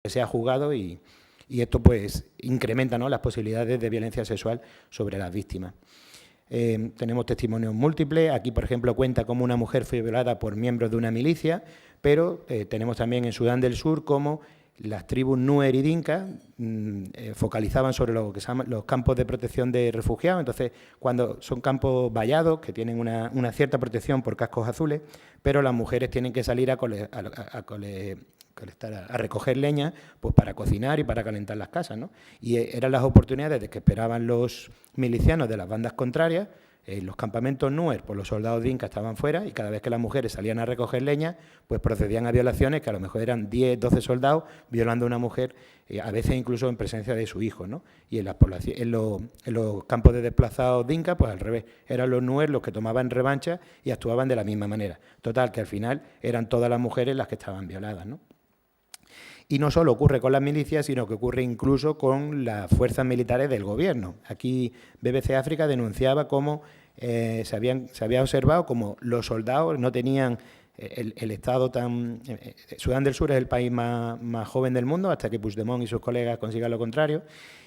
que se ha juzgado y esto pues incrementa, ¿no?, las posibilidades de violencia sexual sobre las víctimas. Tenemos testimonios múltiples. Aquí, por ejemplo, cuenta cómo una mujer fue violada por miembros de una milicia, pero tenemos también en Sudán del Sur cómo las tribus Nuer y Dinka focalizaban sobre lo que se llaman los campos de protección de refugiados. Entonces, cuando son campos vallados, que tienen una cierta protección por cascos azules, pero las mujeres tienen que salir a recoger leña, pues para cocinar y para calentar las casas, ¿no? Y eran las oportunidades de que esperaban los milicianos de las bandas contrarias. Los campamentos Nuer, pues los soldados Dinka estaban fuera y cada vez que las mujeres salían a recoger leña, pues procedían a violaciones, que a lo mejor eran 10, 12 soldados violando a una mujer, a veces incluso en presencia de su hijo, ¿no? Y en los campos de desplazados Dinka, pues al revés, eran los Nuer los que tomaban revancha y actuaban de la misma manera. Total, que al final eran todas las mujeres las que estaban violadas, ¿no? Y no solo ocurre con las milicias, sino que ocurre incluso con las fuerzas militares del gobierno. Aquí BBC África denunciaba cómo se había observado como los soldados no tenían el Estado tan... Sudán del Sur es el país más joven del mundo, hasta que Puigdemont y sus colegas consigan lo contrario,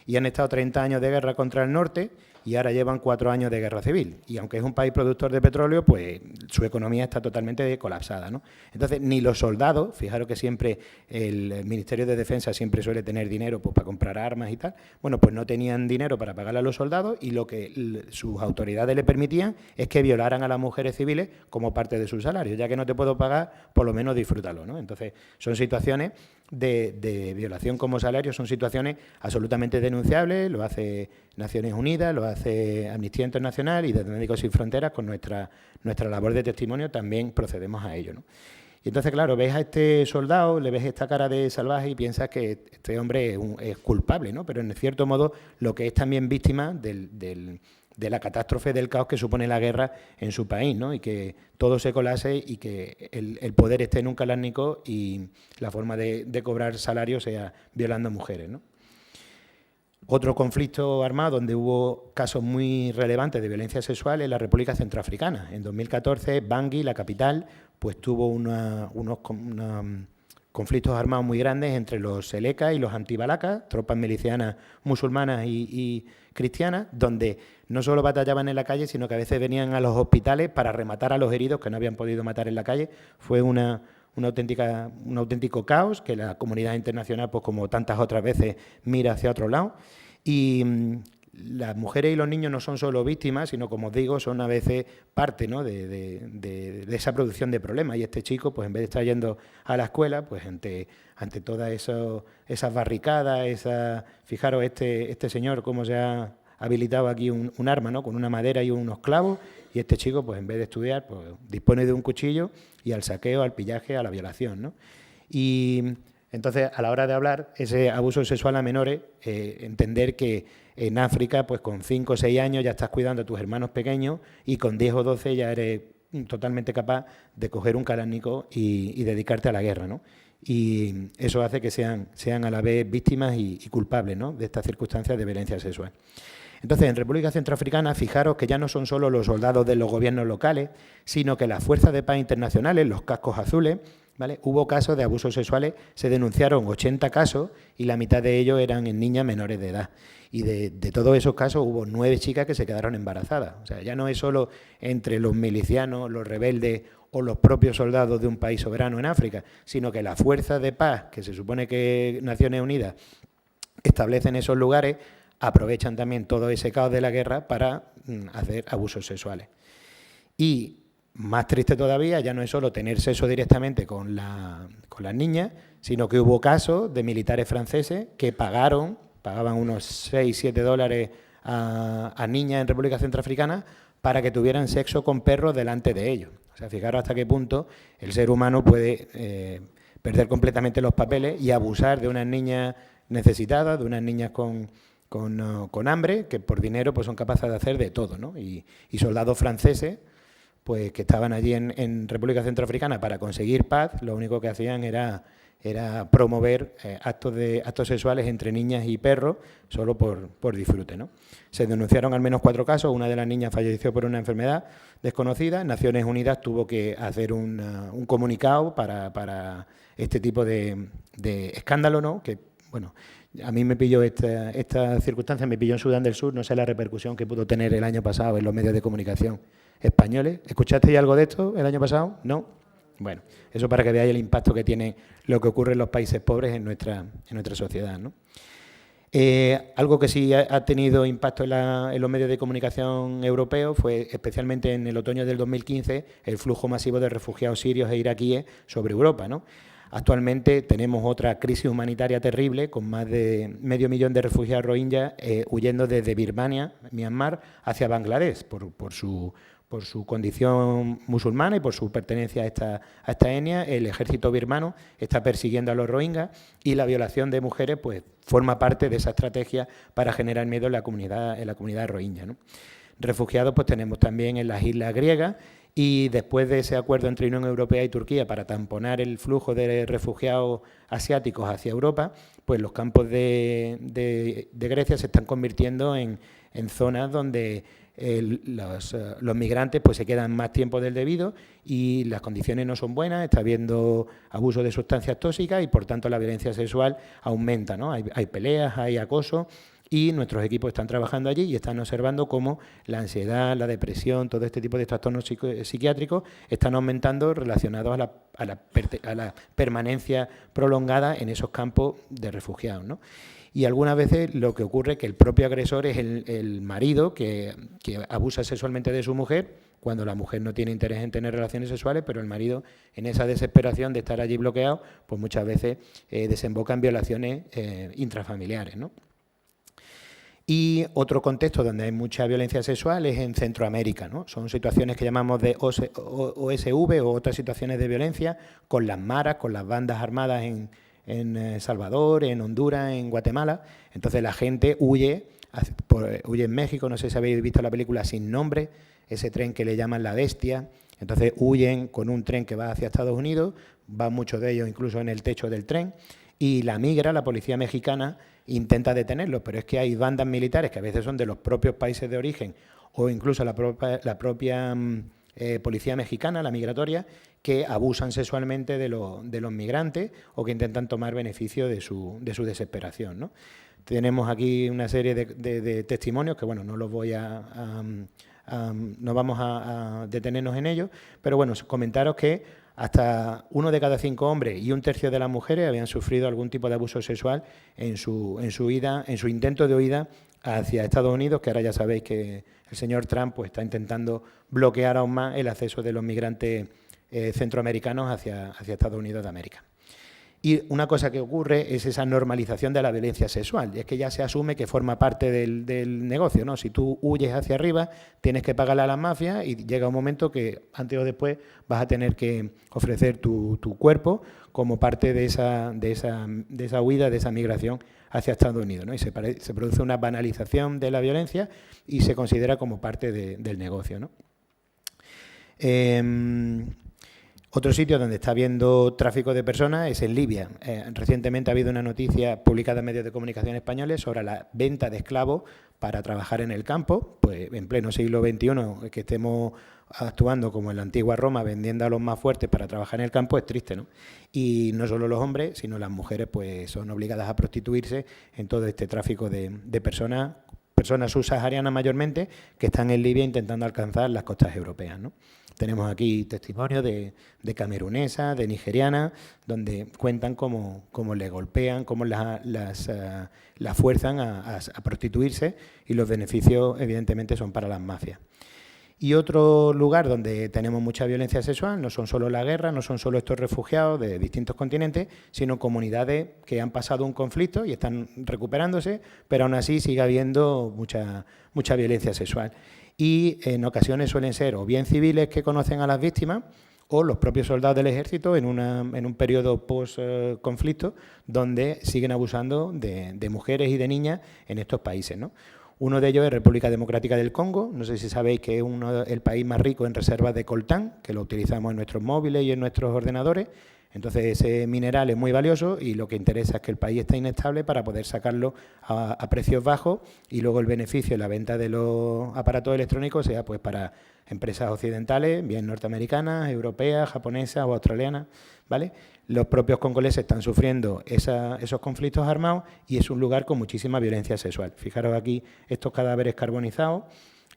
y han estado 30 años de guerra contra el norte y ahora llevan 4 años de guerra civil. Y aunque es un país productor de petróleo, pues su economía está totalmente colapsada, ¿no? Entonces, ni los soldados, fijaros que siempre el Ministerio de Defensa siempre suele tener dinero pues, para comprar armas y tal, bueno, pues no tenían dinero para pagarle a los soldados y lo que sus autoridades le permitían es que violaran a las mujeres civiles como parte de su salario. Ya que no te puedo pagar, por lo menos disfrútalo, ¿no? Entonces, son situaciones de violación como salario, son situaciones absolutamente denunciables, lo hace Naciones Unidas, lo hace Amnistía Internacional y desde Médicos Sin Fronteras, con nuestra labor de testimonio, también procedemos a ello, ¿no? Y entonces, claro, ves a este soldado, le ves esta cara de salvaje y piensas que este hombre es culpable, ¿no? Pero en cierto modo lo que es también víctima de la catástrofe del caos que supone la guerra en su país, ¿no? Y que todo se colase y que el poder esté en un Kalashnikov y la forma de cobrar salario sea violando mujeres, ¿no? Otro conflicto armado donde hubo casos muy relevantes de violencia sexual es la República Centroafricana. En 2014, Bangui, la capital, pues tuvo unos conflictos armados muy grandes entre los Seleka y los antibalacas, tropas milicianas musulmanas y cristianas, donde no solo batallaban en la calle, sino que a veces venían a los hospitales para rematar a los heridos que no habían podido matar en la calle. Fue un auténtico caos que la comunidad internacional, pues como tantas otras veces, mira hacia otro lado. Y las mujeres y los niños no son solo víctimas, sino, como os digo, son a veces parte, ¿no?, de esa producción de problemas. Y este chico, pues en vez de estar yendo a la escuela, pues ante todas esas barricadas, fijaros este señor cómo se ha habilitado aquí un arma, ¿no?, con una madera y unos clavos, y este chico, pues en vez de estudiar, pues dispone de un cuchillo y al saqueo, al pillaje, a la violación, ¿no? Y entonces, a la hora de hablar, ese abuso sexual a menores, entender que en África, pues con 5 o 6 años ya estás cuidando a tus hermanos pequeños y con 10 o 12 ya eres totalmente capaz de coger un Kalashnikov y dedicarte a la guerra, ¿no? Y eso hace que sean a la vez víctimas y culpables, ¿no?, de estas circunstancias de violencia sexual. Entonces, en República Centroafricana, fijaros que ya no son solo los soldados de los gobiernos locales, sino que las fuerzas de paz internacionales, los cascos azules, ¿vale? Hubo casos de abusos sexuales, se denunciaron 80 casos y la mitad de ellos eran en niñas menores de edad. Y de todos esos casos hubo 9 chicas que se quedaron embarazadas. O sea, ya no es solo entre los milicianos, los rebeldes o los propios soldados de un país soberano en África, sino que las fuerzas de paz, que se supone que Naciones Unidas establecen esos lugares, aprovechan también todo ese caos de la guerra para hacer abusos sexuales. Y más triste todavía, ya no es solo tener sexo directamente con las niñas, sino que hubo casos de militares franceses que pagaban unos 6, 7 dólares a niñas en República Centroafricana para que tuvieran sexo con perros delante de ellos. O sea, fijaros hasta qué punto el ser humano puede perder completamente los papeles y abusar de unas niñas necesitadas, de unas niñas con hambre, que por dinero pues son capaces de hacer de todo, ¿no? Y soldados franceses, pues que estaban allí en República Centroafricana para conseguir paz, lo único que hacían era era promover actos sexuales entre niñas y perros solo por disfrute, ¿no? Se denunciaron al menos 4 casos, una de las niñas falleció por una enfermedad desconocida. Naciones Unidas tuvo que hacer un comunicado para este tipo de escándalo, ¿no? Que, bueno, a mí me pilló esta circunstancia, me pilló en Sudán del Sur, no sé la repercusión que pudo tener el año pasado en los medios de comunicación españoles. ¿Escuchasteis algo de esto el año pasado? ¿No? Bueno, eso para que veáis el impacto que tiene lo que ocurre en los países pobres en nuestra sociedad, ¿no? Algo que sí ha tenido impacto en los medios de comunicación europeos fue, especialmente en el otoño del 2015, el flujo masivo de refugiados sirios e iraquíes sobre Europa, ¿no? Actualmente tenemos otra crisis humanitaria terrible, con más de medio millón de refugiados rohingyas huyendo desde Birmania, Myanmar, hacia Bangladesh, por su condición musulmana y por su pertenencia a esta etnia. El ejército birmano está persiguiendo a los rohingyas y la violación de mujeres pues forma parte de esa estrategia para generar miedo en la comunidad rohingya, ¿no? Refugiados pues tenemos también en las islas griegas, y después de ese acuerdo entre Unión Europea y Turquía para tamponar el flujo de refugiados asiáticos hacia Europa, pues los campos de Grecia se están convirtiendo en zonas donde los migrantes pues se quedan más tiempo del debido y las condiciones no son buenas, está habiendo abuso de sustancias tóxicas y por tanto la violencia sexual aumenta, ¿no? Hay peleas, hay acoso, y nuestros equipos están trabajando allí y están observando cómo la ansiedad, la depresión, todo este tipo de trastornos psiquiátricos están aumentando relacionados a la permanencia prolongada en esos campos de refugiados, ¿no? Y algunas veces lo que ocurre es que el propio agresor es el marido que abusa sexualmente de su mujer, cuando la mujer no tiene interés en tener relaciones sexuales, pero el marido, en esa desesperación de estar allí bloqueado, pues muchas veces desemboca en violaciones intrafamiliares, ¿no? Y otro contexto donde hay mucha violencia sexual es en Centroamérica, ¿no? Son situaciones que llamamos de OSV o otras situaciones de violencia con las maras, con las bandas armadas en Salvador, en Honduras, en Guatemala. Entonces la gente huye en México, no sé si habéis visto la película Sin Nombre, ese tren que le llaman La Bestia. Entonces huyen con un tren que va hacia Estados Unidos, van muchos de ellos incluso en el techo del tren, y la migra, la policía mexicana, intenta detenerlos, pero es que hay bandas militares que a veces son de los propios países de origen o incluso la propia policía mexicana, la migratoria, que abusan sexualmente de los migrantes o que intentan tomar beneficio de su desesperación, ¿no? Tenemos aquí una serie de testimonios que, bueno, no los voy no vamos a detenernos en ellos, pero bueno, comentaros que hasta 1 de cada 5 hombres y 1/3 de las mujeres habían sufrido algún tipo de abuso sexual en su intento de huida hacia Estados Unidos, que ahora ya sabéis que el señor Trump pues, está intentando bloquear aún más el acceso de los migrantes centroamericanos hacia Estados Unidos de América. Y una cosa que ocurre es esa normalización de la violencia sexual, y es que ya se asume que forma parte del negocio, ¿no? Si tú huyes hacia arriba, tienes que pagarle a las mafias y llega un momento que antes o después vas a tener que ofrecer tu cuerpo como parte de esa huida, de esa migración hacia Estados Unidos, ¿no? Y se produce una banalización de la violencia y se considera como parte del negocio, ¿no? Otro sitio donde está habiendo tráfico de personas es en Libia. Recientemente ha habido una noticia publicada en medios de comunicación españoles sobre la venta de esclavos para trabajar en el campo. Pues en pleno siglo XXI, que estemos actuando como en la antigua Roma, vendiendo a los más fuertes para trabajar en el campo, es triste, ¿no? Y no solo los hombres, sino las mujeres pues son obligadas a prostituirse en todo este tráfico de personas subsaharianas mayormente, que están en Libia intentando alcanzar las costas europeas, ¿no? Tenemos aquí testimonios de camerunesas, de nigerianas, donde cuentan cómo les golpean, cómo las fuerzan a prostituirse, y los beneficios evidentemente son para las mafias. Y otro lugar donde tenemos mucha violencia sexual no son solo la guerra, no son solo estos refugiados de distintos continentes, sino comunidades que han pasado un conflicto y están recuperándose, pero aún así sigue habiendo mucha violencia sexual. Y en ocasiones suelen ser o bien civiles que conocen a las víctimas o los propios soldados del ejército en un periodo post-conflicto donde siguen abusando de mujeres y de niñas en estos países, ¿no? Uno de ellos es República Democrática del Congo. No sé si sabéis que es el país más rico en reservas de coltán, que lo utilizamos en nuestros móviles y en nuestros ordenadores. Entonces, ese mineral es muy valioso y lo que interesa es que el país esté inestable para poder sacarlo a precios bajos y luego el beneficio de la venta de los aparatos electrónicos sea pues para empresas occidentales, bien norteamericanas, europeas, japonesas o australianas, ¿vale? Los propios congoleses están sufriendo esos conflictos armados y es un lugar con muchísima violencia sexual. Fijaros aquí estos cadáveres carbonizados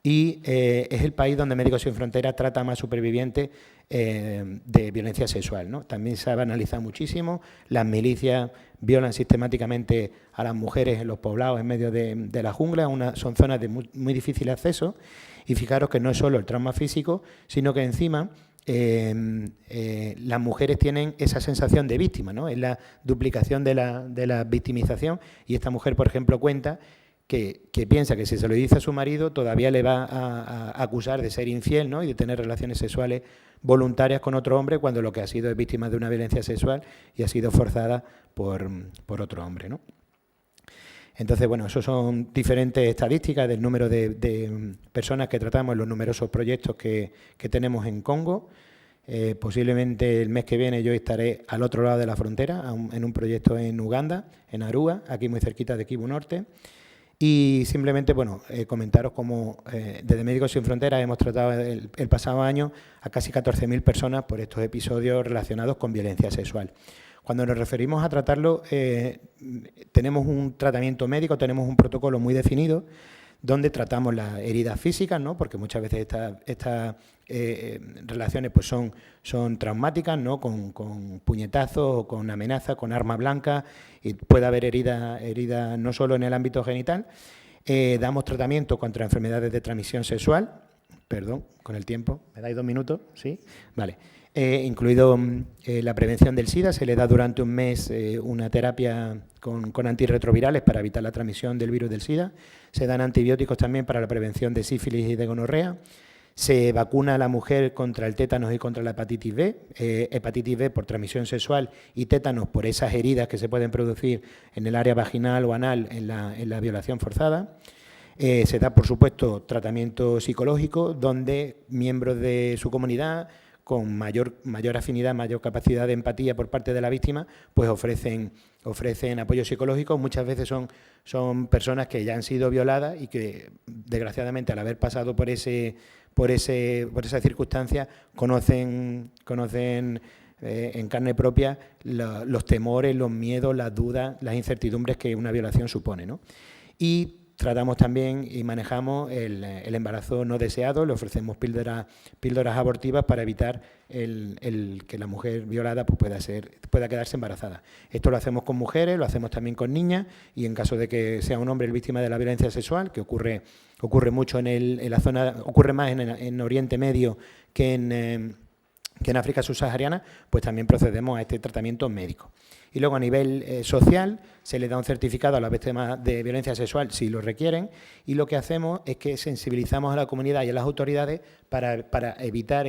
y es el país donde Médicos Sin Fronteras trata más supervivientes de violencia sexual, ¿no? También se ha analizado muchísimo, las milicias violan sistemáticamente a las mujeres en los poblados en medio de la jungla, son zonas de muy difícil acceso y fijaros que no es solo el trauma físico, sino que encima las mujeres tienen esa sensación de víctima, ¿no? Es la duplicación de la victimización y esta mujer, por ejemplo, cuenta que piensa que si se lo dice a su marido todavía le va a acusar de ser infiel, ¿no? Y de tener relaciones sexuales voluntarias con otro hombre cuando lo que ha sido es víctima de una violencia sexual y ha sido forzada por otro hombre, ¿no? Entonces, bueno, eso son diferentes estadísticas del número de personas que tratamos en los numerosos proyectos que tenemos en Congo. Posiblemente el mes que viene yo estaré al otro lado de la frontera, en un proyecto en Uganda, en Arua, aquí muy cerquita de Kivu Norte. Y simplemente, bueno, comentaros cómo desde Médicos Sin Fronteras hemos tratado el pasado año a casi 14.000 personas por estos episodios relacionados con violencia sexual. Cuando nos referimos a tratarlo, tenemos un tratamiento médico, tenemos un protocolo muy definido donde tratamos las heridas físicas, ¿no? Porque muchas veces estas relaciones pues son traumáticas, ¿no? Con puñetazos o con amenazas, con arma blanca, y puede haber heridas no solo en el ámbito genital. Damos tratamiento contra enfermedades de transmisión sexual. Perdón, con el tiempo. ¿Me dais 2 minutos? ¿Sí? Vale. Incluido la prevención del SIDA, se le da durante un mes una terapia con antirretrovirales para evitar la transmisión del virus del SIDA. Se dan antibióticos también para la prevención de sífilis y de gonorrea. Se vacuna a la mujer contra el tétanos y contra la hepatitis B. Hepatitis B por transmisión sexual y tétanos por esas heridas que se pueden producir en el área vaginal o anal en la violación forzada. Se da, por supuesto, tratamiento psicológico donde miembros de su comunidad con mayor afinidad, mayor capacidad de empatía por parte de la víctima, pues ofrecen apoyo psicológico. Muchas veces son personas que ya han sido violadas y que, desgraciadamente, al haber pasado por esa circunstancia, conocen en carne propia los temores, los miedos, las dudas, las incertidumbres que una violación supone, ¿no? Y tratamos también y manejamos el embarazo no deseado, le ofrecemos píldoras abortivas para evitar que la mujer violada pues, pueda quedarse embarazada. Esto lo hacemos con mujeres, lo hacemos también con niñas y en caso de que sea un hombre el víctima de la violencia sexual, que ocurre mucho en la zona, ocurre más en Oriente Medio que en África subsahariana, pues también procedemos a este tratamiento médico. Y luego a nivel social se le da un certificado a las víctimas de violencia sexual si lo requieren y lo que hacemos es que sensibilizamos a la comunidad y a las autoridades para evitar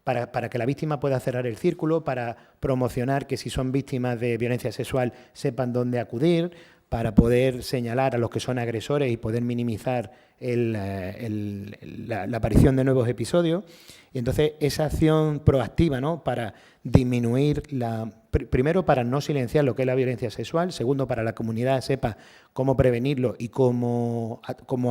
para que la víctima pueda cerrar el círculo, para promocionar que si son víctimas de violencia sexual sepan dónde acudir, para poder señalar a los que son agresores y poder minimizar la aparición de nuevos episodios. Y entonces esa acción proactiva, ¿no? Para disminuir primero para no silenciar lo que es la violencia sexual, segundo para la comunidad sepa cómo prevenirlo y cómo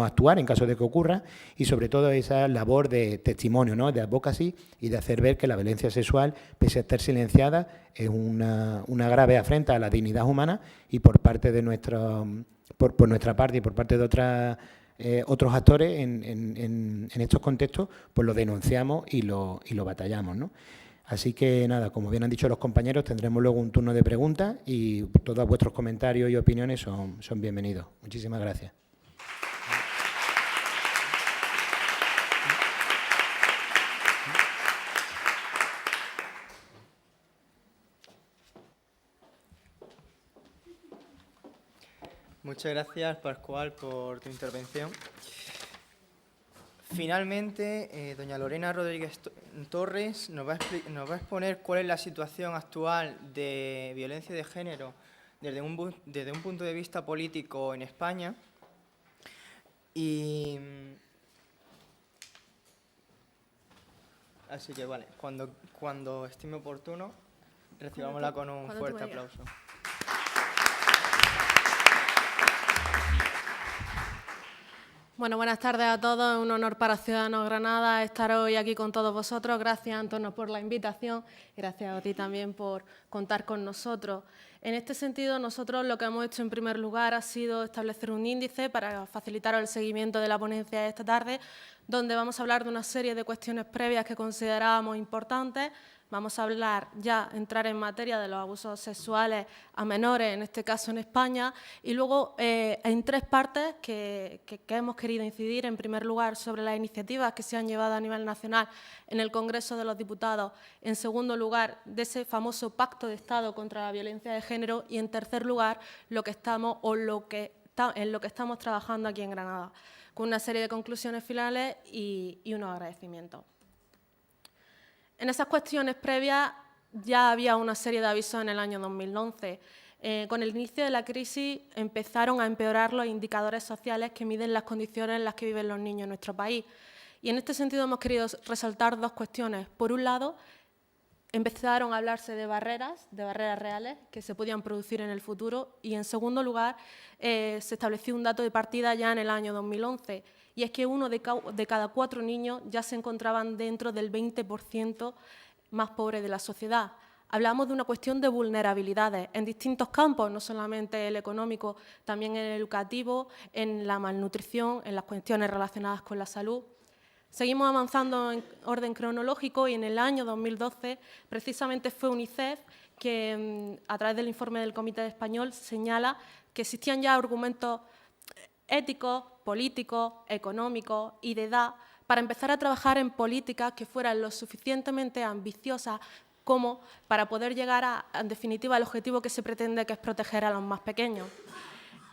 actuar en caso de que ocurra y sobre todo esa labor de testimonio, ¿no? De advocacy y de hacer ver que la violencia sexual, pese a estar silenciada, es una grave afrenta a la dignidad humana y por parte de por nuestra parte y por parte de otros actores en estos contextos, pues lo denunciamos y lo batallamos, ¿no? Así que nada, como bien han dicho los compañeros, tendremos luego un turno de preguntas y todos vuestros comentarios y opiniones son bienvenidos. Muchísimas gracias. Muchas gracias, Pascual, por tu intervención. Finalmente, doña Lorena Rodríguez Torres nos va a exponer cuál es la situación actual de violencia de género desde un punto de vista político en España. Y Así que vale, cuando estime oportuno, recibámosla con un fuerte aplauso. Bueno, buenas tardes a todos. Es un honor para Ciudadanos Granada estar hoy aquí con todos vosotros. Gracias, Antonio, por la invitación y gracias a ti también por contar con nosotros. En este sentido, nosotros lo que hemos hecho en primer lugar ha sido establecer un índice para facilitar el seguimiento de la ponencia de esta tarde, donde vamos a hablar de una serie de cuestiones previas que considerábamos importantes. Vamos a entrar en materia de los abusos sexuales a menores, en este caso en España, y luego en tres partes que hemos querido incidir. En primer lugar, sobre las iniciativas que se han llevado a nivel nacional en el Congreso de los Diputados. En segundo lugar, de ese famoso Pacto de Estado contra la violencia de género. Y en tercer lugar, en lo que estamos trabajando aquí en Granada, con una serie de conclusiones finales y unos agradecimientos. En esas cuestiones previas ya había una serie de avisos en el año 2011. Con el inicio de la crisis empezaron a empeorar los indicadores sociales que miden las condiciones en las que viven los niños en nuestro país. Y en este sentido hemos querido resaltar dos cuestiones. Por un lado, empezaron a hablarse de barreras reales que se podían producir en el futuro. Y en segundo lugar, se estableció un dato de partida ya en el año 2011. Y es que uno de cada 4 niños ya se encontraban dentro del 20% más pobre de la sociedad. Hablamos de una cuestión de vulnerabilidades en distintos campos, no solamente el económico, también en el educativo, en la malnutrición, en las cuestiones relacionadas con la salud. Seguimos avanzando en orden cronológico y en el año 2012 precisamente fue UNICEF que, a través del informe del Comité Español, señala que existían ya argumentos éticos, políticos, económicos y de edad para empezar a trabajar en políticas que fueran lo suficientemente ambiciosas como para poder llegar en definitiva, al objetivo que se pretende, que es proteger a los más pequeños.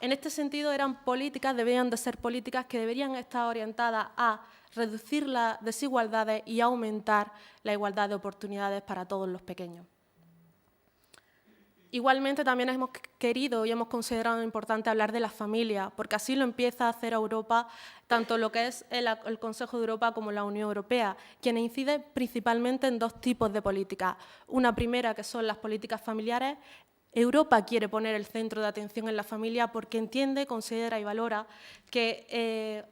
En este sentido, deberían de ser políticas que deberían estar orientadas a reducir las desigualdades y aumentar la igualdad de oportunidades para todos los pequeños. Igualmente, también hemos querido y hemos considerado importante hablar de la familia, porque así lo empieza a hacer Europa, tanto lo que es el Consejo de Europa como la Unión Europea, quien incide principalmente en dos tipos de políticas. Una primera, que son las políticas familiares. Europa quiere poner el centro de atención en la familia porque entiende, considera y valora que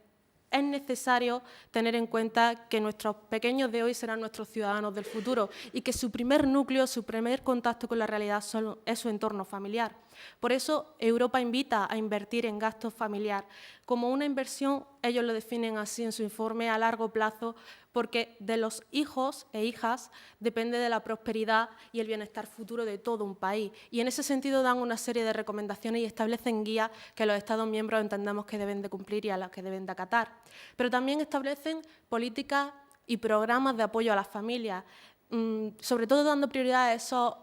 es necesario tener en cuenta que nuestros pequeños de hoy serán nuestros ciudadanos del futuro y que su primer núcleo, su primer contacto con la realidad es su entorno familiar. Por eso, Europa invita a invertir en gasto familiar como una inversión, ellos lo definen así en su informe, a largo plazo, porque de los hijos e hijas depende de la prosperidad y el bienestar futuro de todo un país. Y en ese sentido dan una serie de recomendaciones y establecen guías que los Estados miembros entendemos que deben de cumplir y a las que deben de acatar. Pero también establecen políticas y programas de apoyo a las familias, sobre todo dando prioridad a esos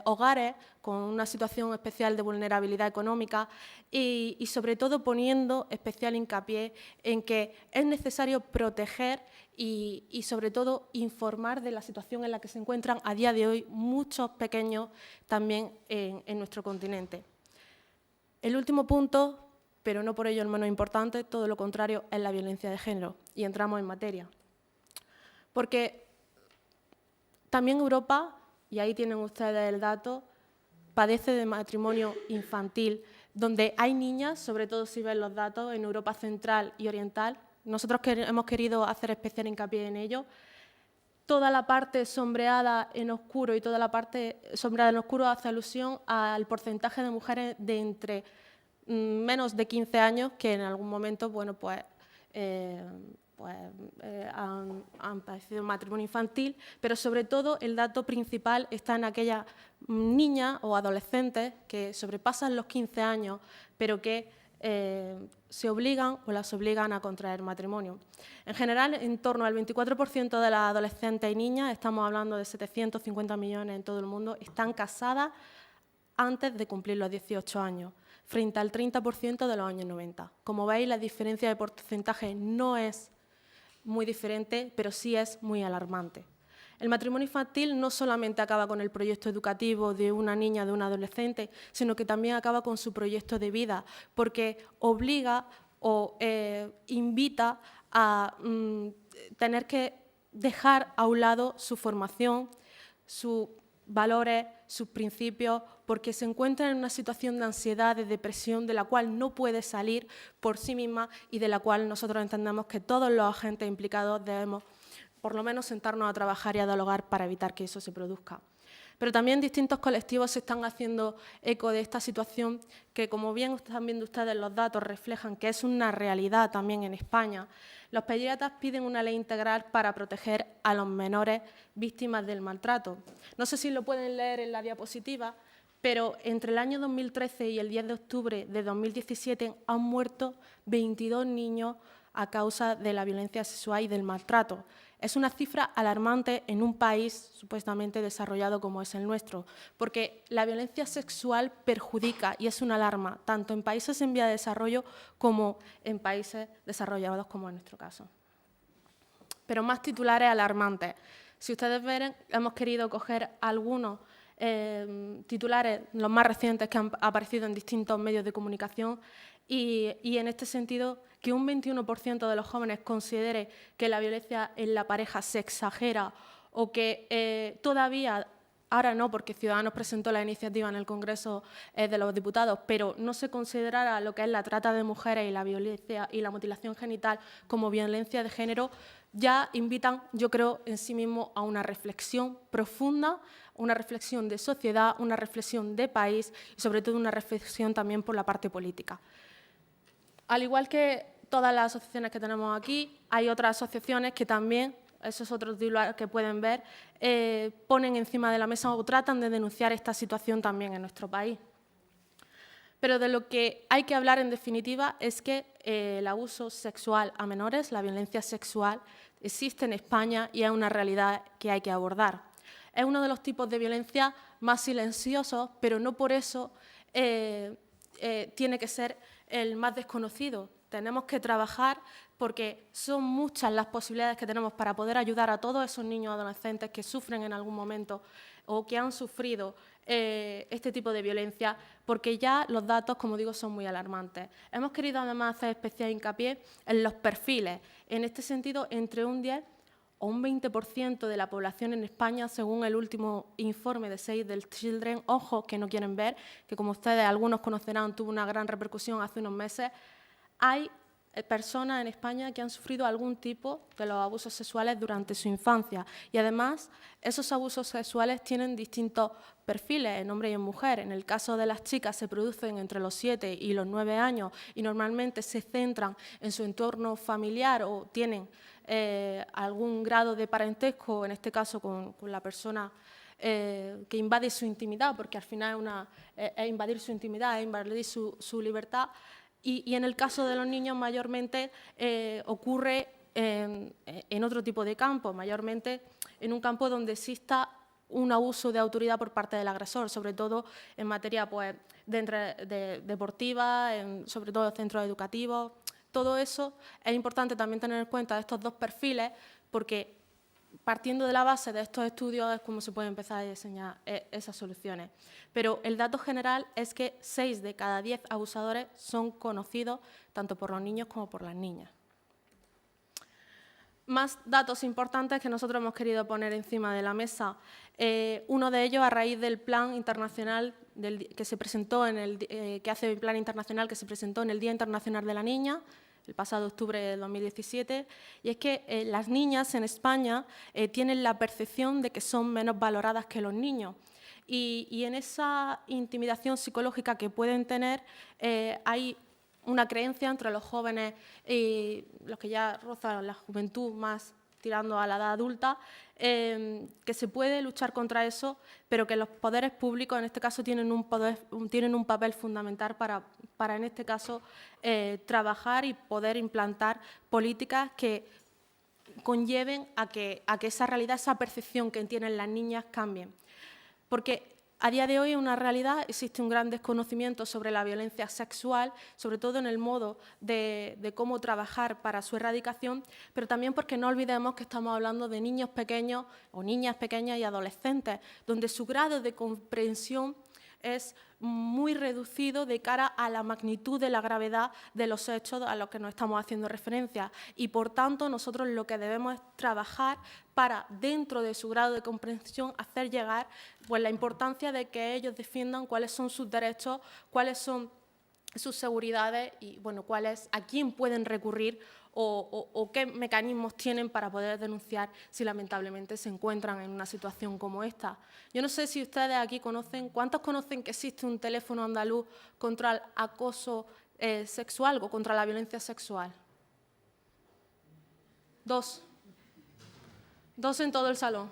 hogares con una situación especial de vulnerabilidad económica y sobre todo poniendo especial hincapié en que es necesario proteger y sobre todo informar de la situación en la que se encuentran a día de hoy muchos pequeños también en nuestro continente. El último punto, pero no por ello el menos importante, todo lo contrario, es la violencia de género. Y entramos en materia. Porque también Europa, y ahí tienen ustedes el dato, padece de matrimonio infantil, donde hay niñas, sobre todo si ven los datos, en Europa central y oriental. Nosotros hemos querido hacer especial hincapié en ello. Toda la parte sombreada en oscuro y toda la parte sombreada en oscuro hace alusión al porcentaje de mujeres de entre menos de 15 años que en algún momento han padecido matrimonio infantil, pero sobre todo el dato principal está en aquellas niñas o adolescentes que sobrepasan los 15 años, pero que se obligan o las obligan a contraer matrimonio. En general, en torno al 24% de las adolescentes y niñas, estamos hablando de 750 millones en todo el mundo, están casadas antes de cumplir los 18 años, frente al 30% de los años 90. Como veis, la diferencia de porcentaje no es muy diferente, pero sí es muy alarmante. El matrimonio infantil no solamente acaba con el proyecto educativo de una niña, de un adolescente, sino que también acaba con su proyecto de vida, porque obliga o invita a tener que dejar a un lado su formación, sus valores, sus principios, porque se encuentra en una situación de ansiedad, de depresión, de la cual no puede salir por sí misma y de la cual nosotros entendemos que todos los agentes implicados debemos, por lo menos, sentarnos a trabajar y a dialogar para evitar que eso se produzca. Pero también distintos colectivos se están haciendo eco de esta situación que, como bien están viendo ustedes, los datos reflejan que es una realidad también en España. Los pediatras piden una ley integral para proteger a los menores víctimas del maltrato. No sé si lo pueden leer en la diapositiva, pero entre el año 2013 y el 10 de octubre de 2017 han muerto 22 niños a causa de la violencia sexual y del maltrato. Es una cifra alarmante en un país supuestamente desarrollado como es el nuestro, porque la violencia sexual perjudica y es una alarma tanto en países en vía de desarrollo como en países desarrollados como en nuestro caso. Pero más titulares alarmantes. Si ustedes ven, hemos querido coger algunos titulares, los más recientes que han aparecido en distintos medios de comunicación y en este sentido que un 21% de los jóvenes considere que la violencia en la pareja se exagera o que todavía, ahora no, porque Ciudadanos presentó la iniciativa en el Congreso de los Diputados, pero no se considerara lo que es la trata de mujeres y la violencia y la mutilación genital como violencia de género, ya invitan, yo creo, en sí mismo a una reflexión profunda, una reflexión de sociedad, una reflexión de país y sobre todo una reflexión también por la parte política. Al igual que todas las asociaciones que tenemos aquí, hay otras asociaciones que también, esos otros titulares que pueden ver, ponen encima de la mesa o tratan de denunciar esta situación también en nuestro país. Pero de lo que hay que hablar en definitiva es que el abuso sexual a menores, la violencia sexual, existe en España y es una realidad que hay que abordar. Es uno de los tipos de violencia más silenciosos, pero no por eso tiene que ser el más desconocido. Tenemos que trabajar porque son muchas las posibilidades que tenemos para poder ayudar a todos esos niños y adolescentes que sufren en algún momento o que han sufrido este tipo de violencia, porque ya los datos, como digo, son muy alarmantes. Hemos querido además hacer especial hincapié en los perfiles. En este sentido, entre un 10 o un 20% de la población en España, según el último informe de Save the Children, ojos que no quieren ver, que como ustedes algunos conocerán, tuvo una gran repercusión hace unos meses, hay personas en España que han sufrido algún tipo de los abusos sexuales durante su infancia y además esos abusos sexuales tienen distintos perfiles en hombre y en mujer. En el caso de las chicas se producen entre los 7 y los 9 años y normalmente se centran en su entorno familiar o tienen algún grado de parentesco, en este caso con la persona que invade su intimidad, porque al final es invadir su intimidad, es invadir su libertad. Y en el caso de los niños mayormente ocurre en otro tipo de campo, mayormente en un campo donde exista un abuso de autoridad por parte del agresor, sobre todo en materia pues, deportiva, sobre todo en centros educativos. Todo eso es importante también tener en cuenta estos dos perfiles porque partiendo de la base de estos estudios es como se puede empezar a diseñar esas soluciones. Pero el dato general es que 6 de cada 10 abusadores son conocidos tanto por los niños como por las niñas. Más datos importantes que nosotros hemos querido poner encima de la mesa. Uno de ellos a raíz del plan internacional que se presentó que hace el plan internacional que se presentó en el Día Internacional de la Niña, el pasado octubre de 2017, y es que las niñas en España tienen la percepción de que son menos valoradas que los niños. Y en esa intimidación psicológica que pueden tener hay una creencia entre los jóvenes y los que ya rozan la juventud más tirando a la edad adulta, que se puede luchar contra eso, pero que los poderes públicos en este caso tienen un papel fundamental para en este caso trabajar y poder implantar políticas que conlleven a que esa realidad, esa percepción que tienen las niñas cambien. Porque a día de hoy, en una realidad, existe un gran desconocimiento sobre la violencia sexual, sobre todo en el modo de cómo trabajar para su erradicación, pero también porque no olvidemos que estamos hablando de niños pequeños o niñas pequeñas y adolescentes, donde su grado de comprensión es muy reducido de cara a la magnitud de la gravedad de los hechos a los que nos estamos haciendo referencia. Y, por tanto, nosotros lo que debemos es trabajar para, dentro de su grado de comprensión, hacer llegar pues, la importancia de que ellos defiendan cuáles son sus derechos, cuáles son sus seguridades y bueno, a quién pueden recurrir o qué mecanismos tienen para poder denunciar si lamentablemente se encuentran en una situación como esta. Yo no sé si ustedes aquí conocen, ¿cuántos conocen que existe un teléfono andaluz contra el acoso sexual o contra la violencia sexual? 2. 2 en todo el salón.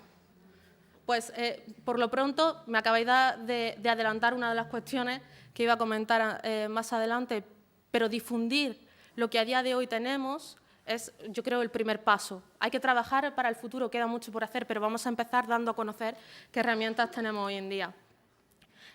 Pues, por lo pronto, me acabáis de adelantar una de las cuestiones que iba a comentar más adelante, pero difundir lo que a día de hoy tenemos es, yo creo, el primer paso. Hay que trabajar para el futuro, queda mucho por hacer, pero vamos a empezar dando a conocer qué herramientas tenemos hoy en día.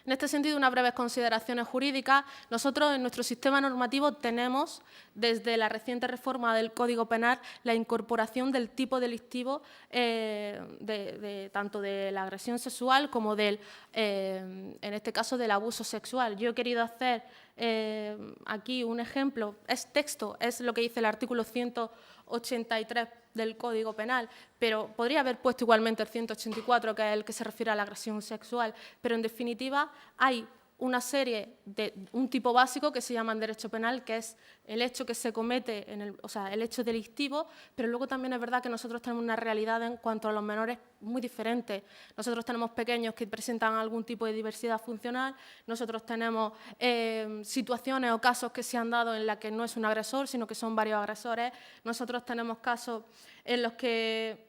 En este sentido, unas breves consideraciones jurídicas. Nosotros, en nuestro sistema normativo, tenemos, desde la reciente reforma del Código Penal, la incorporación del tipo delictivo tanto de la agresión sexual como en este caso, del abuso sexual. Yo he querido hacer aquí un ejemplo. Es texto, es lo que dice el artículo 183 del Código Penal, pero podría haber puesto igualmente el 184, que es el que se refiere a la agresión sexual, pero en definitiva hay una serie de un tipo básico que se llama en derecho penal, que es el hecho que se comete, el hecho delictivo, pero luego también es verdad que nosotros tenemos una realidad en cuanto a los menores muy diferente. Nosotros tenemos pequeños que presentan algún tipo de diversidad funcional, nosotros tenemos situaciones o casos que se han dado en las que no es un agresor, sino que son varios agresores, nosotros tenemos casos en los que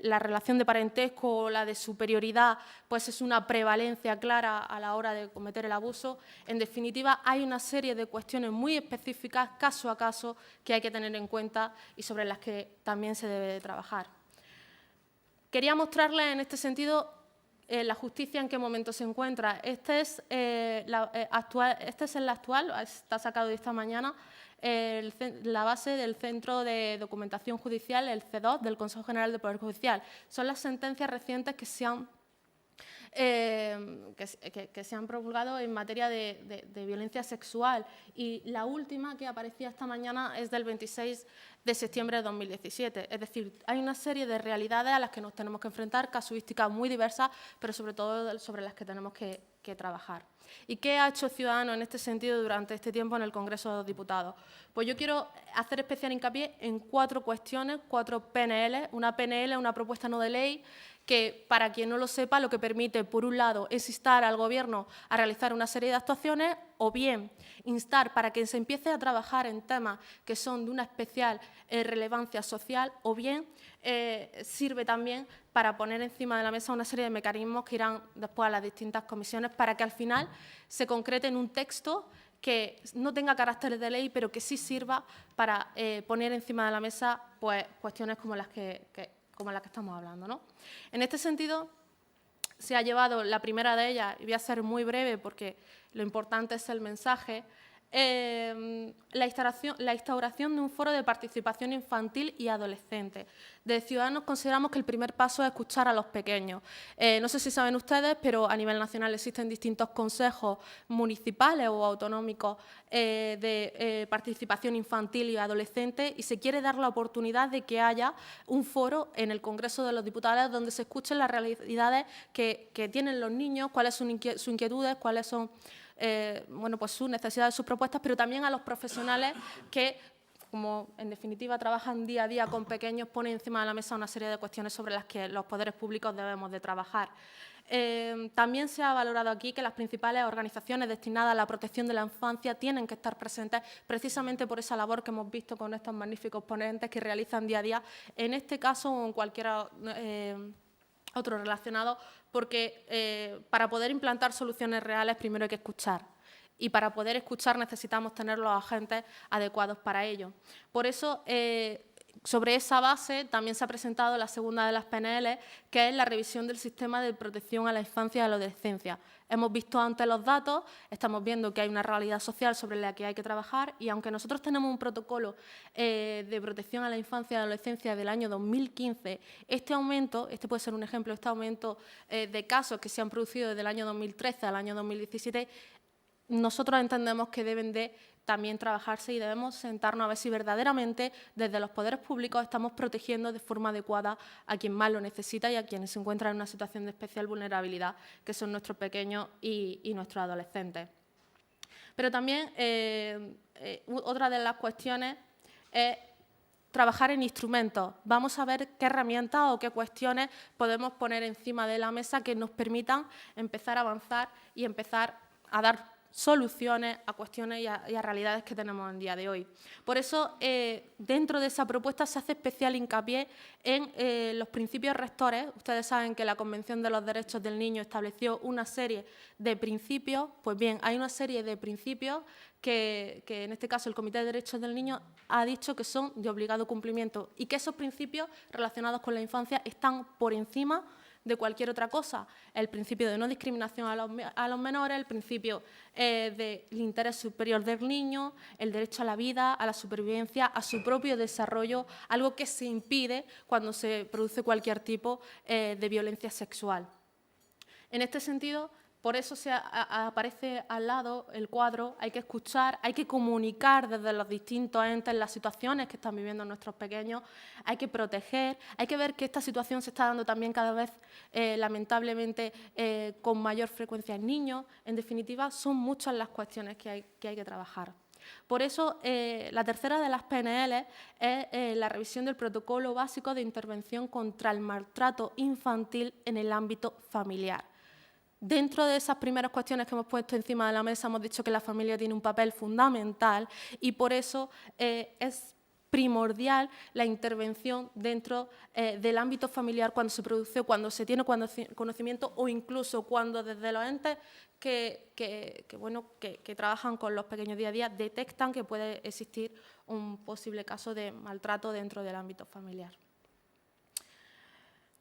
la relación de parentesco o la de superioridad pues es una prevalencia clara a la hora de cometer el abuso. En definitiva, hay una serie de cuestiones muy específicas, caso a caso, que hay que tener en cuenta y sobre las que también se debe de trabajar. Quería mostrarles en este sentido la justicia en qué momento se encuentra. Este es el actual, está sacado de esta mañana, la base del Centro de Documentación Judicial, el C2, del Consejo General del Poder Judicial. Son las sentencias recientes que se han promulgado en materia de violencia sexual, y la última que aparecía esta mañana es del 26 de septiembre de 2017. Es decir, hay una serie de realidades a las que nos tenemos que enfrentar, casuísticas muy diversas, pero sobre todo sobre las que tenemos que trabajar. ¿Y qué ha hecho Ciudadanos en este sentido durante este tiempo en el Congreso de los Diputados? Pues yo quiero hacer especial hincapié en 4 cuestiones, 4 PNL. Una PNL, una propuesta no de ley, que, para quien no lo sepa, lo que permite, por un lado, es instar al Gobierno a realizar una serie de actuaciones, o bien instar para que se empiece a trabajar en temas que son de una especial relevancia social, o bien sirve también para poner encima de la mesa una serie de mecanismos que irán después a las distintas comisiones para que al final se concrete en un texto que no tenga carácter de ley, pero que sí sirva para poner encima de la mesa pues, cuestiones como las que estamos hablando, ¿no? En este sentido, se ha llevado la primera de ellas, y voy a ser muy breve porque lo importante es el mensaje, la instauración de un foro de participación infantil y adolescente. De Ciudadanos consideramos que el primer paso es escuchar a los pequeños. No sé si saben ustedes, pero a nivel nacional existen distintos consejos municipales o autonómicos de participación infantil y adolescente, y se quiere dar la oportunidad de que haya un foro en el Congreso de los Diputados donde se escuchen las realidades que tienen los niños, cuáles son sus inquietudes, cuáles son pues sus necesidades, sus propuestas, pero también a los profesionales que, como en definitiva trabajan día a día con pequeños, ponen encima de la mesa una serie de cuestiones sobre las que los poderes públicos debemos de trabajar. También se ha valorado aquí que las principales organizaciones destinadas a la protección de la infancia tienen que estar presentes precisamente por esa labor que hemos visto con estos magníficos ponentes que realizan día a día, en este caso o en cualquier otro relacionado, porque para poder implantar soluciones reales primero hay que escuchar, y para poder escuchar necesitamos tener los agentes adecuados para ello. Por eso Sobre esa base también se ha presentado la segunda de las PNL, que es la revisión del sistema de protección a la infancia y a la adolescencia. Hemos visto antes los datos, estamos viendo que hay una realidad social sobre la que hay que trabajar y aunque nosotros tenemos un protocolo de protección a la infancia y a la adolescencia del año 2015, este aumento, este puede ser un ejemplo, este aumento de casos que se han producido desde el año 2013 al año 2017, nosotros entendemos que deben de también trabajarse y debemos sentarnos a ver si verdaderamente desde los poderes públicos estamos protegiendo de forma adecuada a quien más lo necesita y a quienes se encuentran en una situación de especial vulnerabilidad, que son nuestros pequeños y nuestros adolescentes. Pero también otra de las cuestiones es trabajar en instrumentos. Vamos a ver qué herramientas o qué cuestiones podemos poner encima de la mesa que nos permitan empezar a avanzar y empezar a dar soluciones a cuestiones y a realidades que tenemos en día de hoy. Por eso, dentro de esa propuesta se hace especial hincapié en los principios rectores. Ustedes saben que la Convención de los Derechos del Niño estableció una serie de principios. Pues bien, hay una serie de principios que en este caso el Comité de Derechos del Niño ha dicho que son de obligado cumplimiento y que esos principios relacionados con la infancia están por encima de cualquier otra cosa. El principio de no discriminación a los menores, el principio del interés superior del niño, el derecho a la vida, a la supervivencia, a su propio desarrollo, algo que se impide cuando se produce cualquier tipo de violencia sexual. En este sentido, por eso aparece al lado el cuadro, hay que escuchar, hay que comunicar desde los distintos entes las situaciones que están viviendo nuestros pequeños, hay que proteger, hay que ver que esta situación se está dando también cada vez, lamentablemente, con mayor frecuencia en niños. En definitiva, son muchas las cuestiones que hay que trabajar. Por eso, la tercera de las PNL es la revisión del protocolo básico de intervención contra el maltrato infantil en el ámbito familiar. Dentro de esas primeras cuestiones que hemos puesto encima de la mesa, hemos dicho que la familia tiene un papel fundamental y por eso es primordial la intervención dentro del ámbito familiar cuando se produce, cuando se tiene conocimiento o incluso cuando desde los entes que trabajan con los pequeños día a día detectan que puede existir un posible caso de maltrato dentro del ámbito familiar.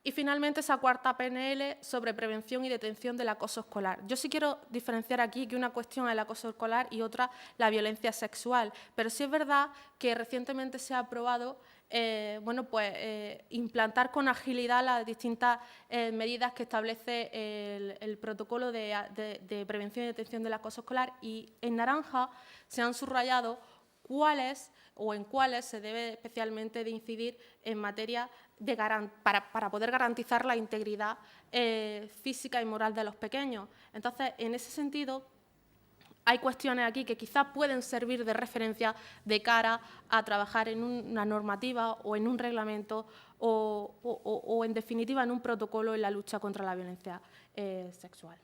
Y finalmente esa cuarta PNL sobre prevención y detención del acoso escolar. Yo sí quiero diferenciar aquí que una cuestión es el acoso escolar y otra la violencia sexual, pero sí es verdad que recientemente se ha aprobado implantar con agilidad las distintas medidas que establece el protocolo de prevención y detención del acoso escolar y en naranja se han subrayado cuáles se debe especialmente de incidir en materia para poder garantizar la integridad física y moral de los pequeños. Entonces, en ese sentido, hay cuestiones aquí que quizás pueden servir de referencia de cara a trabajar en una normativa o en un reglamento o en definitiva, en un protocolo en la lucha contra la violencia sexual.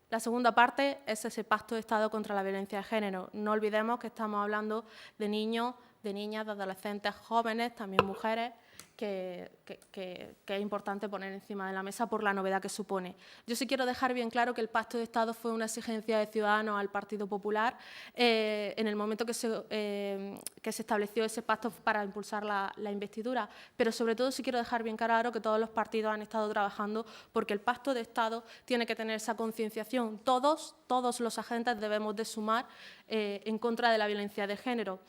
La segunda parte es ese pacto de Estado contra la violencia de género. No olvidemos que estamos hablando de niños, de niñas, de adolescentes jóvenes, también mujeres, que es importante poner encima de la mesa por la novedad que supone. Yo sí quiero dejar bien claro que el Pacto de Estado fue una exigencia de Ciudadanos al Partido Popular en el momento que se estableció ese pacto para impulsar la investidura, pero sobre todo sí quiero dejar bien claro que todos los partidos han estado trabajando porque el Pacto de Estado tiene que tener esa concienciación. Todos los agentes debemos de sumar en contra de la violencia de género.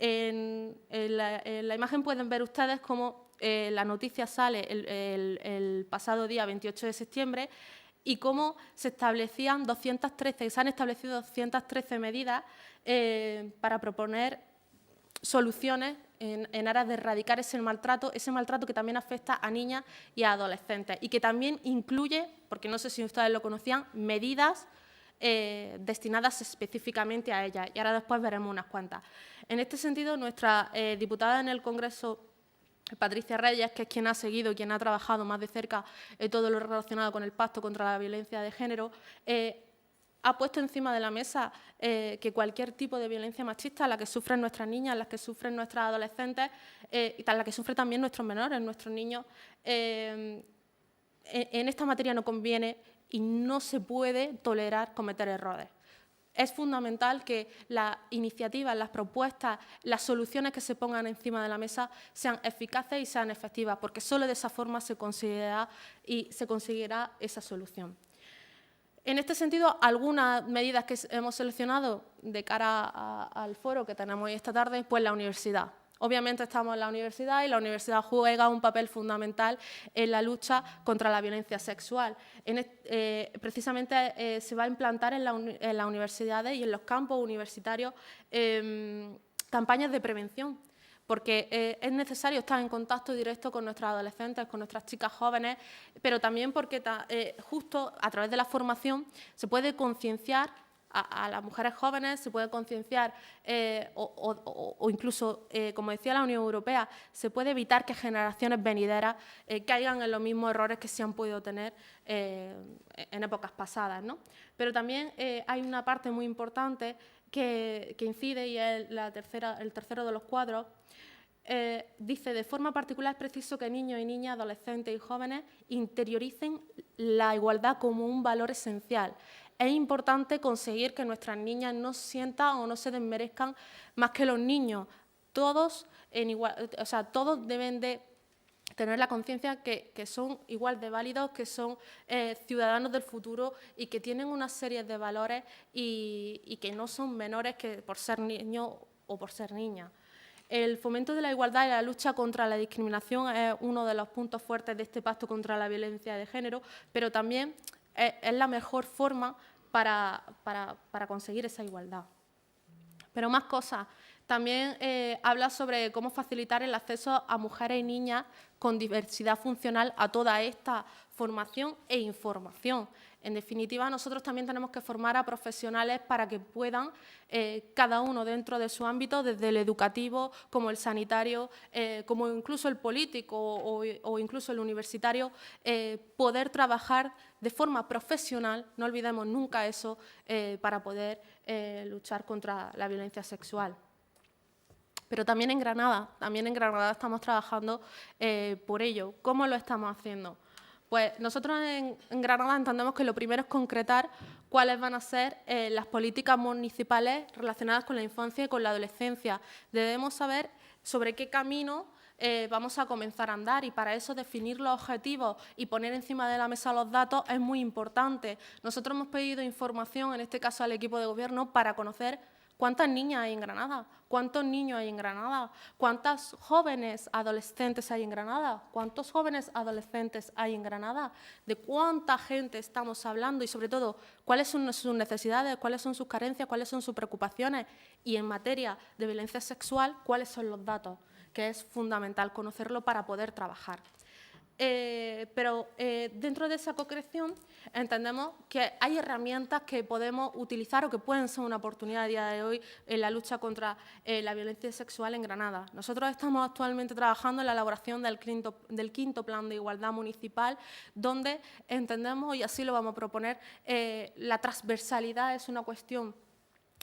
En la imagen pueden ver ustedes cómo la noticia sale el pasado día 28 de septiembre y cómo se han establecido 213 medidas para proponer soluciones en aras de erradicar ese maltrato que también afecta a niñas y a adolescentes y que también incluye, porque no sé si ustedes lo conocían, medidas destinadas específicamente a ellas. Y ahora después veremos unas cuantas. En este sentido, nuestra diputada en el Congreso, Patricia Reyes, que es quien ha seguido, quien ha trabajado más de cerca todo lo relacionado con el Pacto contra la Violencia de Género, ha puesto encima de la mesa que cualquier tipo de violencia machista, la que sufren nuestras niñas, la que sufren nuestras adolescentes, y la que sufren también nuestros menores, nuestros niños, en esta materia no conviene y no se puede tolerar cometer errores. es fundamental que las iniciativas, las propuestas, las soluciones que se pongan encima de la mesa sean eficaces y sean efectivas, porque solo de esa forma se conseguirá esa solución. En este sentido, algunas medidas que hemos seleccionado de cara al foro que tenemos hoy esta tarde, pues la universidad. Obviamente estamos en la universidad y la universidad juega un papel fundamental en la lucha contra la violencia sexual. Precisamente se va a implantar en las universidades y en los campos universitarios campañas de prevención, porque es necesario estar en contacto directo con nuestros adolescentes, con nuestras chicas jóvenes, pero también porque justo a través de la formación se puede concienciar a las mujeres jóvenes, se puede concienciar o incluso, como decía la Unión Europea, se puede evitar que generaciones venideras caigan en los mismos errores que se han podido tener en épocas pasadas, ¿no? Pero también hay una parte muy importante que incide, y es el tercero de los cuadros. Dice, de forma particular es preciso que niños y niñas, adolescentes y jóvenes interioricen la igualdad como un valor esencial. Es importante conseguir que nuestras niñas no sientan o no se desmerezcan más que los niños. Todos deben de tener la conciencia que son igual de válidos, que son ciudadanos del futuro y que tienen una serie de valores y que no son menores que por ser niños o por ser niñas. El fomento de la igualdad y la lucha contra la discriminación es uno de los puntos fuertes de este pacto contra la violencia de género, pero también es la mejor forma para conseguir esa igualdad. Pero más cosas. También habla sobre cómo facilitar el acceso a mujeres y niñas con diversidad funcional a toda esta formación e información. En definitiva, nosotros también tenemos que formar a profesionales para que puedan, cada uno dentro de su ámbito, desde el educativo, como el sanitario, como incluso el político o incluso el universitario, poder trabajar de forma profesional, no olvidemos nunca eso, para poder luchar contra la violencia sexual. Pero también en Granada estamos trabajando por ello. ¿Cómo lo estamos haciendo? Pues nosotros en Granada entendemos que lo primero es concretar cuáles van a ser las políticas municipales relacionadas con la infancia y con la adolescencia. Debemos saber sobre qué camino vamos a comenzar a andar y para eso definir los objetivos y poner encima de la mesa los datos es muy importante. Nosotros hemos pedido información, en este caso al equipo de gobierno, para conocer cuántas niñas hay en Granada, cuántos niños hay en Granada, cuántas jóvenes adolescentes hay en Granada, cuántos jóvenes adolescentes hay en Granada, de cuánta gente estamos hablando y, sobre todo, cuáles son sus necesidades, cuáles son sus carencias, cuáles son sus preocupaciones y, en materia de violencia sexual, cuáles son los datos, que es fundamental conocerlo para poder trabajar. Pero dentro de esa concreción entendemos que hay herramientas que podemos utilizar o que pueden ser una oportunidad a día de hoy en la lucha contra la violencia sexual en Granada. Nosotros estamos actualmente trabajando en la elaboración del quinto Plan de Igualdad Municipal, donde entendemos, y así lo vamos a proponer, la transversalidad es una cuestión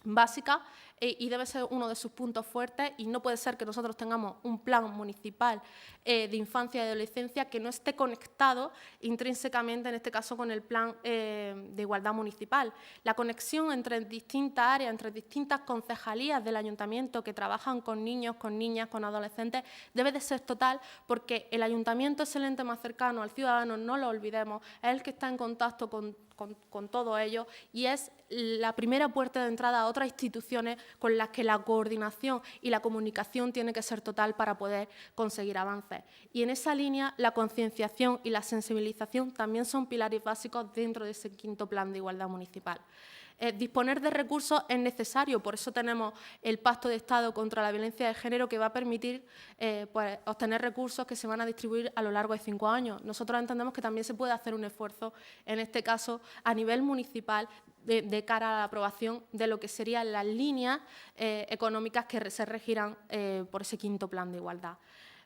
básica y debe ser uno de sus puntos fuertes y no puede ser que nosotros tengamos un plan municipal de infancia y adolescencia que no esté conectado intrínsecamente, en este caso, con el plan de igualdad municipal. La conexión entre distintas áreas, entre distintas concejalías del ayuntamiento que trabajan con niños, con niñas, con adolescentes, debe de ser total porque el ayuntamiento es el ente más cercano al ciudadano, no lo olvidemos, es el que está en contacto con todo ello y es la primera puerta de entrada a otras instituciones con las que la coordinación y la comunicación tiene que ser total para poder conseguir avances. Y en esa línea, la concienciación y la sensibilización también son pilares básicos dentro de ese quinto Plan de Igualdad Municipal. Disponer de recursos es necesario, por eso tenemos el Pacto de Estado contra la Violencia de Género que va a permitir pues, obtener recursos que se van a distribuir a lo largo de 5 años. Nosotros entendemos que también se puede hacer un esfuerzo, en este caso a nivel municipal, de cara a la aprobación de lo que serían las líneas económicas que se regirán por ese quinto Plan de Igualdad.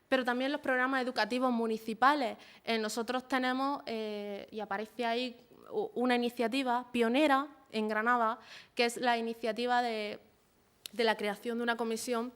Pero también los programas educativos municipales. Nosotros tenemos, y aparece ahí, una iniciativa pionera en Granada, que es la iniciativa de la creación de una comisión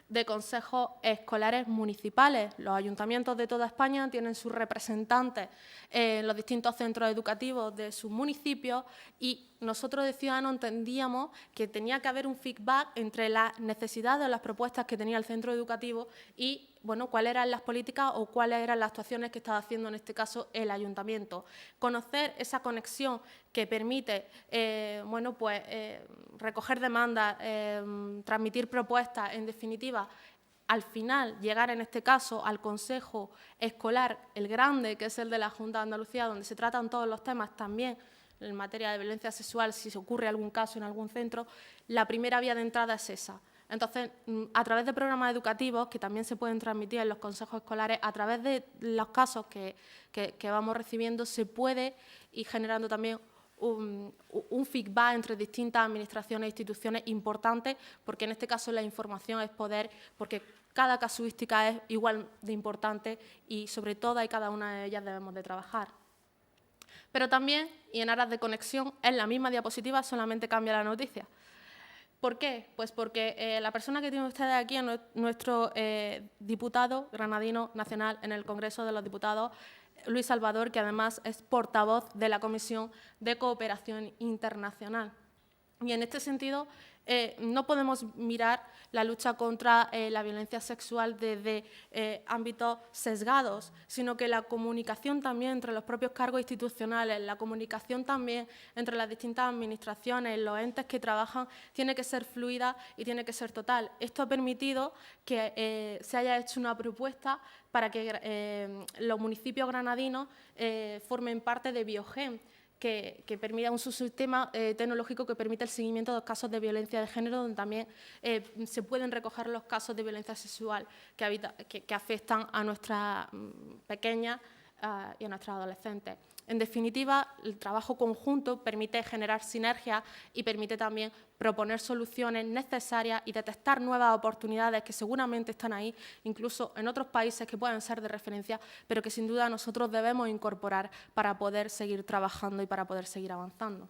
de consejos escolares municipales. Los ayuntamientos de toda España tienen sus representantes en los distintos centros educativos de sus municipios y nosotros de Ciudadanos entendíamos que tenía que haber un feedback entre las necesidades o las propuestas que tenía el centro educativo y, bueno, cuáles eran las políticas o cuáles eran las actuaciones que estaba haciendo en este caso el ayuntamiento. Conocer esa conexión que permite, bueno, pues, recoger demandas, transmitir propuestas, en definitiva, al final llegar en este caso al Consejo Escolar, el grande, que es el de la Junta de Andalucía, donde se tratan todos los temas también en materia de violencia sexual, si se ocurre algún caso en algún centro, la primera vía de entrada es esa. Entonces, a través de programas educativos que también se pueden transmitir en los consejos escolares, a través de los casos que vamos recibiendo, se puede ir generando también un feedback entre distintas administraciones e instituciones importantes, porque en este caso la información es poder, porque cada casuística es igual de importante y sobre todas y cada una de ellas debemos de trabajar. Pero también, y en aras de conexión, es la misma diapositiva, solamente cambia la noticia. ¿Por qué? Pues porque la persona que tienen ustedes aquí es nuestro diputado granadino nacional en el Congreso de los Diputados, Luis Salvador, que además es portavoz de la Comisión de Cooperación Internacional. Y en este sentido, no podemos mirar la lucha contra la violencia sexual desde ámbitos sesgados, sino que la comunicación también entre los propios cargos institucionales, la comunicación también entre las distintas administraciones, los entes que trabajan, tiene que ser fluida y tiene que ser total. Esto ha permitido que se haya hecho una propuesta para que los municipios granadinos formen parte de Biogen, que permita un subsistema tecnológico que permite el seguimiento de los casos de violencia de género, donde también se pueden recoger los casos de violencia sexual que afectan a nuestras pequeñas y a nuestros adolescentes. En definitiva, el trabajo conjunto permite generar sinergias y permite también proponer soluciones necesarias y detectar nuevas oportunidades que seguramente están ahí, incluso en otros países que pueden ser de referencia, pero que sin duda nosotros debemos incorporar para poder seguir trabajando y para poder seguir avanzando.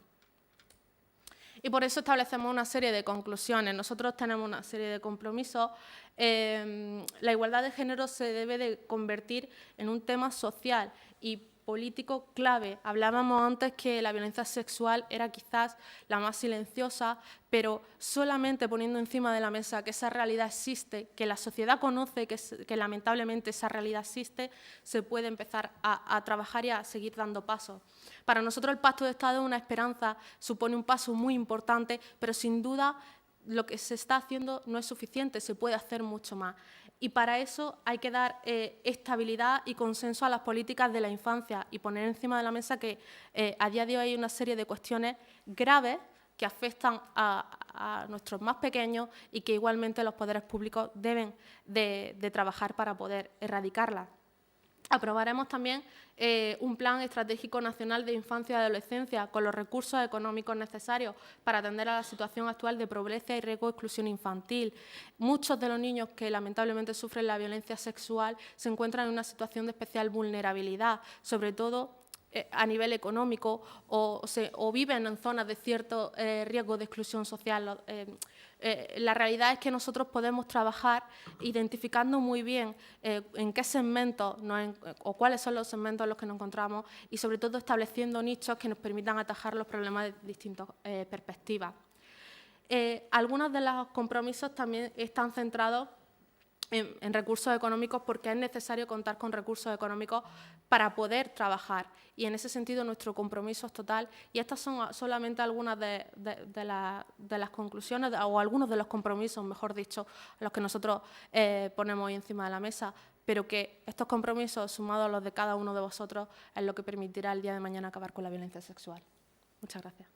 Y por eso establecemos una serie de conclusiones. Nosotros tenemos una serie de compromisos. La igualdad de género se debe de convertir en un tema social y político clave. Hablábamos antes que la violencia sexual era quizás la más silenciosa, pero solamente poniendo encima de la mesa que esa realidad existe, que la sociedad conoce que lamentablemente esa realidad existe, se puede empezar a trabajar y a seguir dando pasos. Para nosotros el Pacto de Estado es una esperanza, supone un paso muy importante, pero sin duda lo que se está haciendo no es suficiente, se puede hacer mucho más. Y para eso hay que dar estabilidad y consenso a las políticas de la infancia y poner encima de la mesa que a día de hoy hay una serie de cuestiones graves que afectan a nuestros más pequeños y que igualmente los poderes públicos deben de trabajar para poder erradicarlas. Aprobaremos también un plan estratégico nacional de infancia y adolescencia con los recursos económicos necesarios para atender a la situación actual de pobreza y riesgo de exclusión infantil. Muchos de los niños que lamentablemente sufren la violencia sexual se encuentran en una situación de especial vulnerabilidad, sobre todo a nivel económico o viven en zonas de cierto riesgo de exclusión social. La realidad es que nosotros podemos trabajar identificando muy bien en qué segmentos o cuáles son los segmentos en los que nos encontramos y sobre todo estableciendo nichos que nos permitan atajar los problemas de distintas perspectivas. Algunos de los compromisos también están centrados en recursos económicos porque es necesario contar con recursos económicos para poder trabajar y en ese sentido nuestro compromiso es total y estas son solamente algunas de las conclusiones o algunos de los compromisos, mejor dicho, a los que nosotros ponemos hoy encima de la mesa, pero que estos compromisos sumados a los de cada uno de vosotros es lo que permitirá el día de mañana acabar con la violencia sexual. Muchas gracias.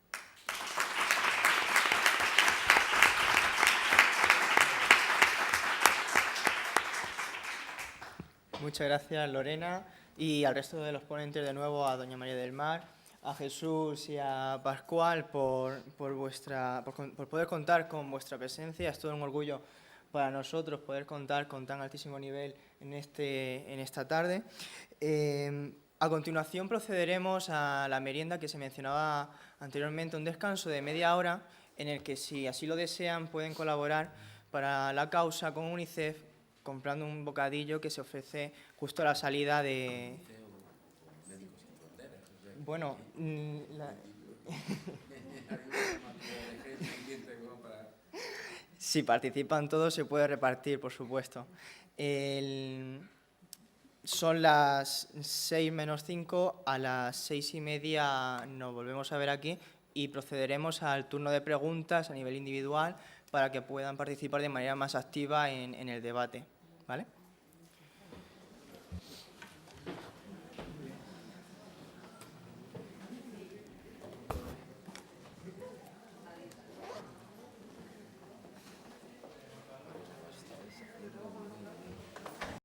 Muchas gracias, Lorena, y al resto de los ponentes de nuevo, a doña María del Mar, a Jesús y a Pascual por poder contar con vuestra presencia. Es todo un orgullo para nosotros poder contar con tan altísimo nivel en esta tarde. A continuación procederemos a la merienda que se mencionaba anteriormente, un descanso de media hora en el que, si así lo desean, pueden colaborar para la causa con UNICEF comprando un bocadillo que se ofrece justo a la salida de... Bueno, Si participan todos, se puede repartir, por supuesto. Son las 6 menos 5, a las 6:30 nos volvemos a ver aquí y procederemos al turno de preguntas a nivel individual para que puedan participar de manera más activa en el debate, ¿vale?